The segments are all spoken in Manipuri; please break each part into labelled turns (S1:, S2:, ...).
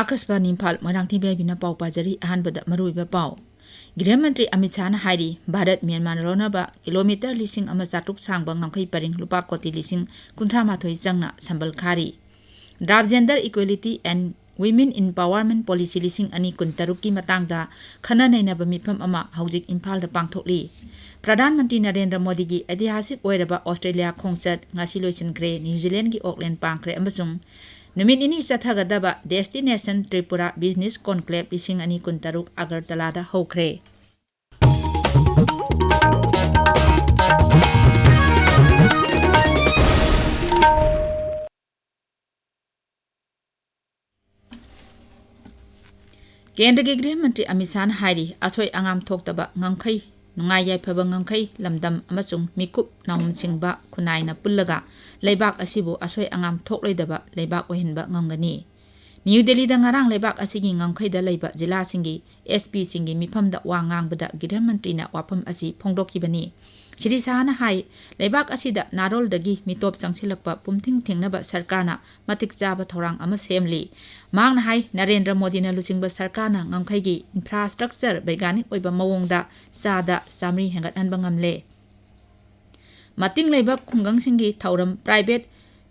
S1: Akasban Imphal Moirangthem Ibehaibi pau pajari ahanbada maruiba pau. Gृह मंत्री अमित शाह हाइरी भारत म्यांमार लोनबा किलोमीटर लिसिंग अमा चाटुक सांगबा ngangkhai paring lupa koti lising kunthra mathoi changna sambal khari. Draft Gender Equality and Women Empowerment Policy lising ani kuntaruk ki matangda khana nainaba mifam ama haujik Imphal da pangthokli. Pradhan Mantri Narendra Modi gi ऐतिहासिक ओइरबा ऑस्ट्रेलिया खोंगचत ngasi loisinkhre New Zealand gi Auckland pangkhre amasung Numit ini sathagadaba Destination Tripura Business Conclave lising ani kuntaruk Agartala da hokre. Kendra ke Gृह मंत्री अमित शाह हाइरी असोय angam thoktaba ngangkhai nungai yaifaba ngangkhai lamdam amasung mikup naum singba khunaina pullaga leibak asibu asoi angam thokloidaba leibak ohinba ngamgani. New Delhi da ngarang leibak asigi ngangkhai da leiba jila singi SP singi mifam da wa ngangbada Gृह मंत्री na wapam asi phongdokkibani. Shri Sahana hai leibak asida narol dagi mitop changsilakpa pumthing thingnaba sarkarna matik chaba thorang ama semli. Mangna hai Narendra Modi na lusingba sarkarna ngangkhai gi infrastructure baiganik oiba mawongda sada samri hengat anba ngamle. Mating leibak khungang singi thauram private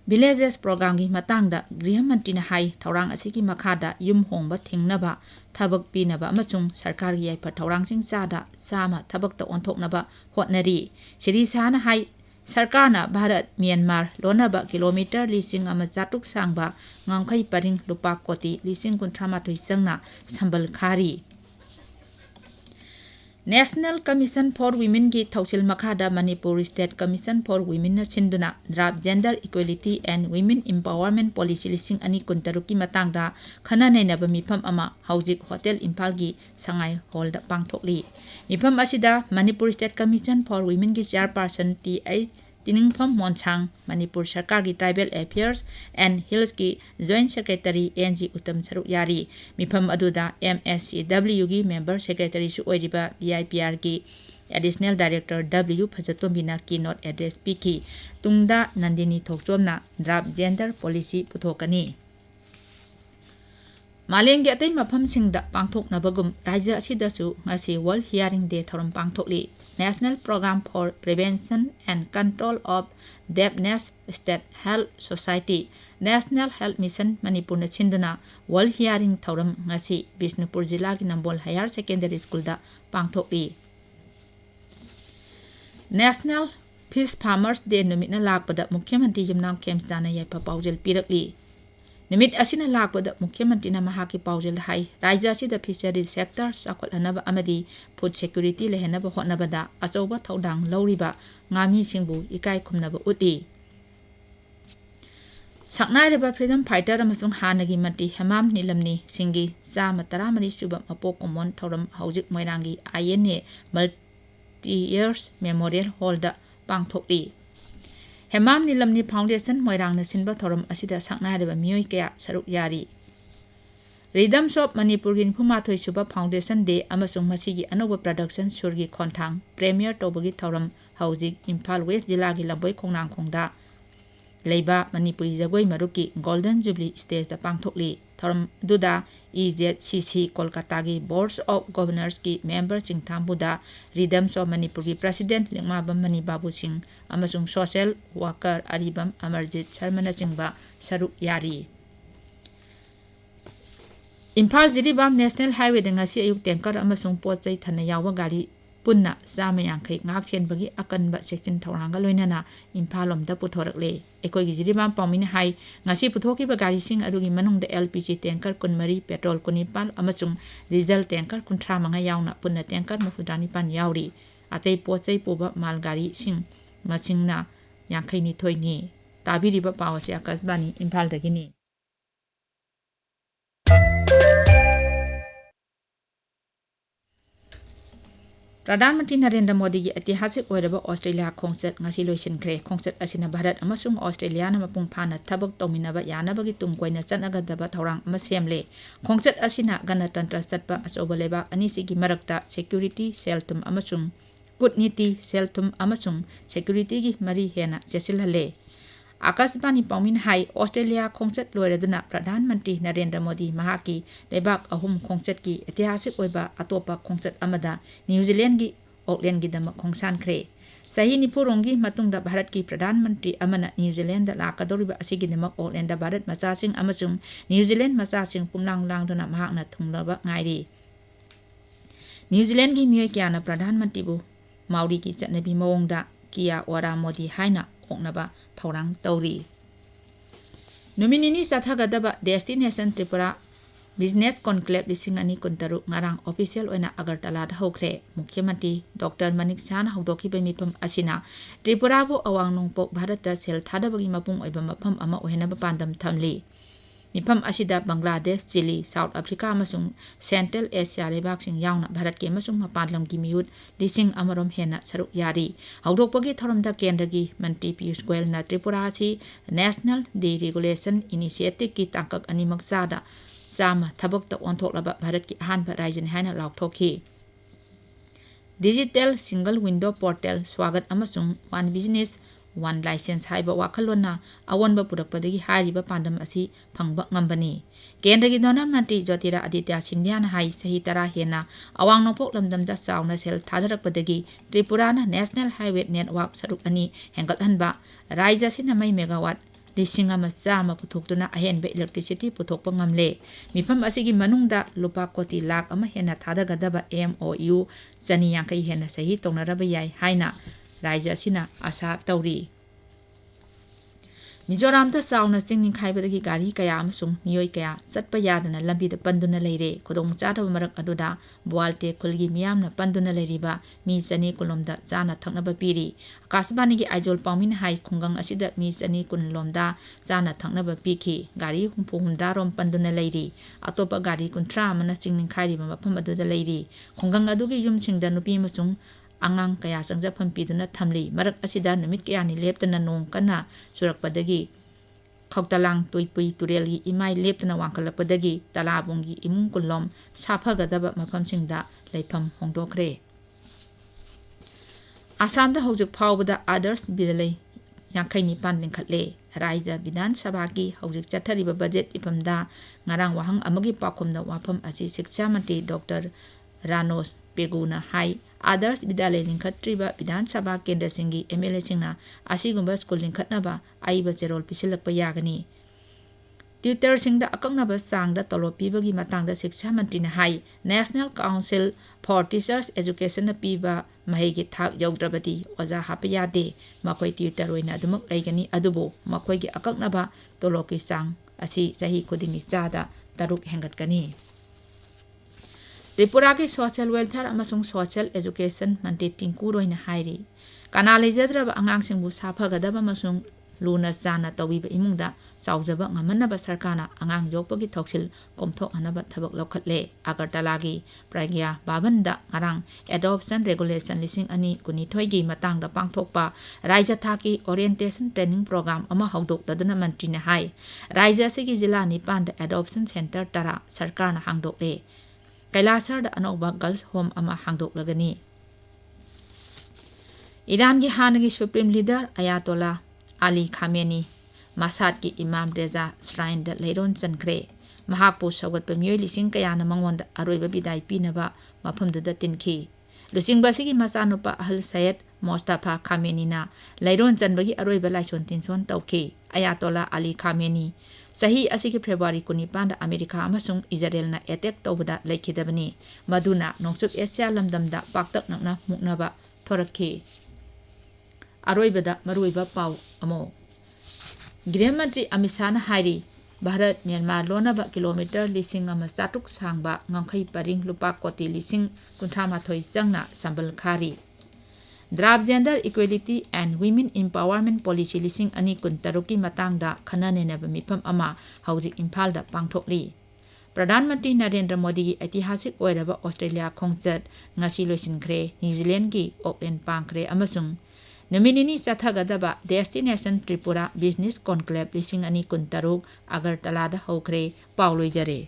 S1: villages program gi matangda Gृह मंत्री na hai thorang asigi makhada yum hongba thingnaba thabak pinaba amachung sarkar gi yaipa thorang sing sada sama thabak ta onthoknaba hotnari. Shri Sahana hai sarkarna Bharat Myanmar lonaba kilometer lising ama chatuk sangba ngangkhai paring lupa koti lising kunthamathoi changna sambal khari. National Commission for Women ki thausil makhada Manipuri State Commission for Women na chinduna Draft Gender Equality and Women Empowerment Policy lising ani kuntaruki matangda khana nainaba mifam ama haujik Hotel Imphal gi Sangai Hall da pangthokli. Mifam asida Manipuri State Commission for Women ki chairperson T.H. Tiningpham Monchang, Manipur Sarkar ki Tribal Affairs and Hills ki Joint Secretary N.G. Uttam Saruk Yari, Mifam aduda MSCW ki Member Secretary su oiriba BIPR ki Additional Director W. Phajatombina keynote address piki, tungda Nandini Thokchomna Draft Gender Policy puthokani. Malenggi atay mafam singda pangthok nabagum rajya asidasu ngasi World Hearing Day thoram pangthokli. National Program for Prevention and Control of Deafness State Health Society National Health Mission Manipur na chinduna World Hearing thoram ngasi Bishnupur Jilla ki Nambol Higher Secondary School da pangthokli. National Fish Farmers Day numit na lakpada Mukhyamantri Yumnam Khemchana yaipa paujel pirakli. Nimit asina lakpada Mukhyamantri na mahaki paujel hai rajya asida fishery sector sakothanaba amadi food security lehenaba hotnabada achouba thaudang lauriba ngami singbu ikai khumnaba uti. Saknairaba freedom fighter amasung hanagi mantri Hemam Nilamni singi chama 13 suba mapok common thoram haujik Moirangi INA multi-years memorial hall da pangthokli. Hemam Nilamni Foundation Moirang na sinba thoram asida saknairaba miyoi kaya saruk yari. Rhythms of Manipur ki Phumathoi Suba Foundation Day amasung masigi anoba production surgi khonthang premier tobagi thoram haujik Imphal West Jilla gi Lamboi Khongnang Khongda leiba Manipuri jagoi maruki Golden Jubilee stage da pangthokli. Thoram duda EZCC Kolkata gi Boards of Governors ki member sing thambuda Rhythms of Manipur ki President Lingmabam Mani Babu Singh amasung social worker Aribam Amarjit Sharmana chingba saruk yari. Imphal Jiribam National Highway da ngasi ayuk tanker amasung pochai thana yawa gari punna chama yankhai ngak chenbagi akanba section thoranga loinana Imphal lomda puthorakle. Ekoi gi Jiribam pawmin hai ngasi puthokiba gari sing adugi manungda LPG tanker 12 petrol 19 amasung diesel tanker 39 yauna punna tanker 39 yauri. Atei pochai puba mal gari sing machingna yankhai ni thoini. Tabiriba pawase Akasbani Imphal dagini. Pradhan Mantri Narendra Modi gi ऐतिहासिक ओइरबा ऑस्ट्रेलिया खोंगचत ngasi loisinkhre. खोंगचत asina Bharat amasung Australia na mapung phana thabak tawminaba yanabagi tungkoina chanagadaba thorang ama semle. खोंगचत asina ganatantra chatpa achoba leba anisigi marakta security selthum amasung kutniti selthum amasung security gi mari hena chesilhale. Akashvani पाउमिन हाई ऑस्ट्रेलिया खोंचत लोइरदुना प्रधानमंत्री नरेंद्र मोदी महाकी लेबाक अहुम खोंचत की ऐतिहासिक ओइबा अतोपा खोंचत अमदा न्यूजीलैंड की ऑकलैंड की दमक खोंसानख्रे सही निपुरोंगी मतुंगदा भारत की प्रधानमंत्री अमना न्यूजीलैंड लाकदोरिबा असिगी दमक ऑकलैंड भारत मचासिंग अमसुंग न्यूजीलैंड मचासिंग पुमलांग लांगदुना महाकना थुंगलबा ngairi न्यूजीलैंड की मियोय क्याना प्रधानमंत्री बु माउरी की चटनबी मवोंगदा किया वारा मोदी हाइना ओकनबा थौरांग तौरी नुमिनिनी साथागदबा डेस्टिनेशन त्रिपुरा बिजनेस कॉन्क्लेव लिसिंग अनि कुंतरु ngarang ऑफिशियल ओइना अगरतला दा होख्रे मुख्यमंत्री डॉक्टर मनिक साना हौदोखिबे मिफम असिना त्रिपुरा बु अवांग नोंपोक भारत दा सेल थादबगी मपुंग ओइबा मफम अमा ओहेनबा पांदम थमली मिफम असिदा बांग्लादेश चिली साउथ अफ्रीका अमसुंग सेंट्रल एशिया लेबाकसिंग यावना भारत के अमसुंग मपानलम की मियुत लिसिंग अमरोम हेना सरुक यारी हौदोकपगी थरमदा केंद्र की मंत्री पीयूष गोयल ना त्रिपुरा असि नेशनल डीरेगुलेशन इनिशिएटिव की तांकक अनिमक सादा सामा थबकता ओंथोकलबा भारत की अहानबा राज्यनि हाइना लाउथोखी डिजिटल सिंगल विंडो पोर्टल स्वागत अमसुंग वन बिजनेस वन लाइसेंस हाइबा वाखलोना अवनबा पुरकपदगी हारिबा पांडम असि फंगबा ngambani केंद्र की डोनर मंत्री ज्योतिरा आदित्य सिंधिया हाई सही तरह हेना अवांग नोपोक लमदमदा चावना सेल थादरकपदगी त्रिपुराना नेशनल हाईवे नेटवर्क सरुक अनि हेंगलहनबा राज्य सिना मई मेगावाट लिसिंग अमा चामा पुथोक्तुना अहेनबे इलेक्ट्रिसिटी पुथोकपा ngamle मिफम असिगी मनुंगदा लुपा कोटी लाख अमा हेना थादगदबा MOU चनी यांकई हेना सही तोंगनरबा याई हाइना राज्य सिना आशा तौरी मिजोराम दा चावना चिंगनिंग खाइबदगी गाड़ी कया अमसुंग मियोय कया चटपा यादना लंबीदा पंदुना लेरे खुदोंग चादबा मरक अदुदा बोआलते खुलगी मियामना पंदुना लेरिबा मी चनी कुलोमदा चाना थकनबा पीरी आकाशवाणी की आइजोल पाउमिन हाई खुंगंग असिदा मी चनी कुनलोमदा चाना थकनबा पीखी गाड़ी हुंदारोम पंदुना लेरी अतोपा गाड़ी कुंथ्रा अमना चिंगनिंग खाइरिबा मफम अदुदा लेरी खुंगंग अदुगी युमसिंगदा नुपी अमसुंग angang kaya sangjapam piduna thamli marak asida numit kayani leptana nong kana surakpadagi khawtalang toipui turelgi imai leptana wangkalakpadagi talabungi imung kullom saphagadaba mafamsingda leifam hongdokre Assamda hojik phawbada others bidalai yankaini pan lingkhatle Raija Vidhan Sabha ki hojik chathariba budget ipamda ngarang wahang amagi pakhumda wafam asi Shiksha Mantri Dr. Ranos Peguna Hai Others Vidalai Linkhatriba Vidhan Sabha Kendra Singhi MLA Singna Asigumba School Linkhatnaba Aiba Cherol Pisilakpa Yagani Tutor Singda Akangnaba Sangda Tolo Pibagi Matangda Shiksha Mantri na Hai National Council for Teachers Education na Piba Mahigi Thak Yaudrabadi Oza Hapayade Makoi Tutor Oina Adumuk Laigani Adubo Makoi gi Akangnaba Tolo ki Sang Asi Sahi Kudingi Zada Taruk Hengatkani Tripura के सोशल वेलफेयर अमसुंग सोशल एजुकेशन मंत्री टिंकू रोइना हाइरी काना लेजद्रब अंगांगसिंगबु साफगदब अमसुंग लूना चाना तौबिब इमुंगदा चावजब ngamenaba सरकारना अंगांग योगपगी थौसिल कोमथोकनबा थबक लौखत्ले अगरतलागी प्रज्ञा बाबनदा ngarang एडॉप्शन रेगुलेशन लिसिंग अनि कुनिथोइगी मतंगदा पांगथोकपा राज्य थाकी ओरिएंटेशन ट्रेनिंग प्रोग्राम अमा हौदोकदना मंत्रीना हाई राज्य सेगी जिला निपानदा एडॉप्शन सेंटर तरा सरकारना हांगदोकले कैलासर अनौबा गर्ल्स होम अमा हांगदोकलगनी ईरान की हानगी supreme leader अयातोला Ali Khamenei Masad की इमाम रेजा श्राइन द लेरोन चनख्रे महाकपु सौगतप मियोय लिसिंग कयाना मंगोंद अरोइबा बिदाई पीनबा मफमदुदा तिनखी लुसिंगबासिगी मचानुपा अहल सैयद मोस्तफा खामेनीना लेरोन चनबगी अरोइबा लाइसोन तिनसोन तौखी अयातोला अली खामेनी सही असिगी फेब्रुआरी 19 अमेरिका अमसुंग इजराइलना अटैक तौबदा लेखिदबनी मदुना नोंचुक एशिया लमदमदा पाक्तक नकना मुकनबा थोरखी अरोइबदा मरुइबा पाउ अमो गृह मंत्री अमित शाह हाइरी भारत म्यांमार लोनबा किलोमीटर लिसिंग अमा चाटुक सांगबा ngangkhai paring lupa koti lising 38 changna sambal khari Draft Gender Equality and Women Empowerment Policy lising ani kuntaruki matangda khananenaba mifam ama hauji Imphal da pangthokli Pradhan Mantri Narendra Modi ki ऐतिहासिक oiraba Australia khongchat ngasi loisinkhre New Zealand ki Auckland pangkhre amasung Nominini Sathagadaba Destination Tripura Business Conclave lising ani kuntaruk Agartala da hokre Pauloijare